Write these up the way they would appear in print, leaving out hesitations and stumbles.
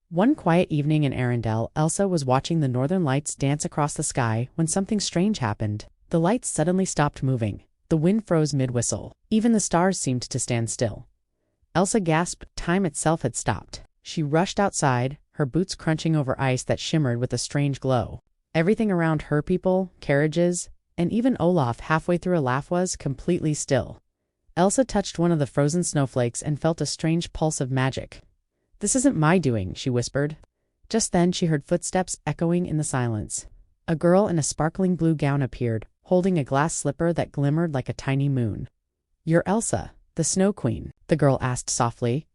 One quiet evening in Arendelle, Elsa was watching the northern lights dance across the sky when something strange happened. The lights suddenly stopped moving. The wind froze mid-whistle. Even the stars seemed to stand still. Elsa gasped. Time itself had stopped. She rushed outside, her boots crunching over ice that shimmered with a strange glow. Everything around her, people, carriages, and even Olaf halfway through a laugh, was completely still. Elsa touched one of the frozen snowflakes and felt a strange pulse of magic. "This isn't my doing," she whispered. Just then she heard footsteps echoing in the silence. A girl in a sparkling blue gown appeared, holding a glass slipper that glimmered like a tiny moon. "You're Elsa, the Snow Queen?" the girl asked softly.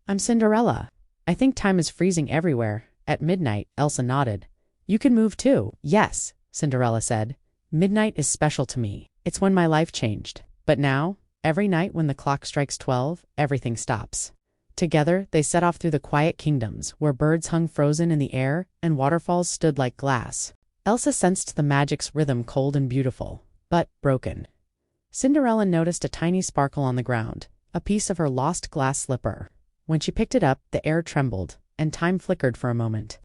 "I'm Cinderella. I think time is freezing everywhere. At midnight," Elsa nodded. "You can move too." "Yes," Cinderella said. "Midnight is special to me. It's when my life changed. But now, every night when the clock strikes 12, everything stops." Together, they set off through the quiet kingdoms, where birds hung frozen in the air and waterfalls stood like glass. Elsa sensed the magic's rhythm, cold and beautiful, but broken. Cinderella noticed a tiny sparkle on the ground, a piece of her lost glass slipper. When she picked it up, the air trembled, and time flickered for a moment.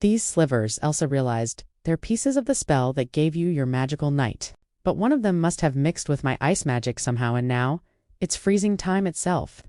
These slivers, Elsa realized, they're pieces of the spell that gave you your magical night. But one of them must have mixed with my ice magic somehow, and now it's freezing time itself.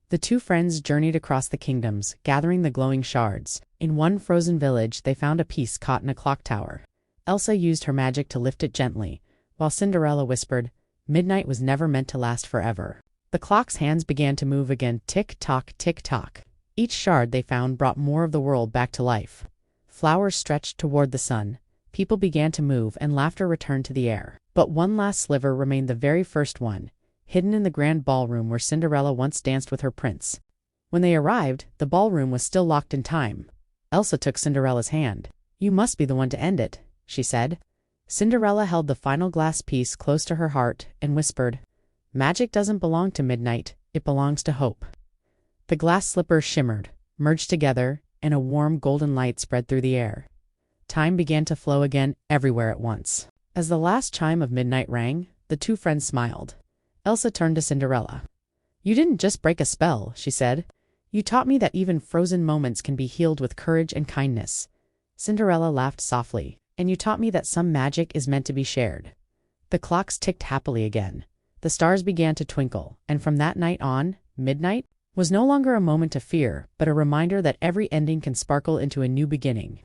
The two friends journeyed across the kingdoms, gathering the glowing shards. In one frozen village, they found a piece caught in a clock tower. Elsa used her magic to lift it gently, while Cinderella whispered, "Midnight was never meant to last forever." The clock's hands began to move again, tick-tock, tick-tock. Each shard they found brought more of the world back to life. Flowers stretched toward the sun, people began to move, and laughter returned to the air. But one last sliver remained, the very first one, hidden in the grand ballroom where Cinderella once danced with her prince. When they arrived, the ballroom was still locked in time. Elsa took Cinderella's hand. "You must be the one to end it," she said. Cinderella held the final glass piece close to her heart and whispered, "Magic doesn't belong to midnight, it belongs to hope." The glass slippers shimmered, merged together, and a warm golden light spread through the air. Time began to flow again, everywhere at once. As the last chime of midnight rang, the two friends smiled. Elsa turned to Cinderella. "You didn't just break a spell," she said. "You taught me that even frozen moments can be healed with courage and kindness." Cinderella laughed softly. "And you taught me that some magic is meant to be shared." The clocks ticked happily again. The stars began to twinkle, and from that night on, midnight was no longer a moment to fear, but a reminder that every ending can sparkle into a new beginning.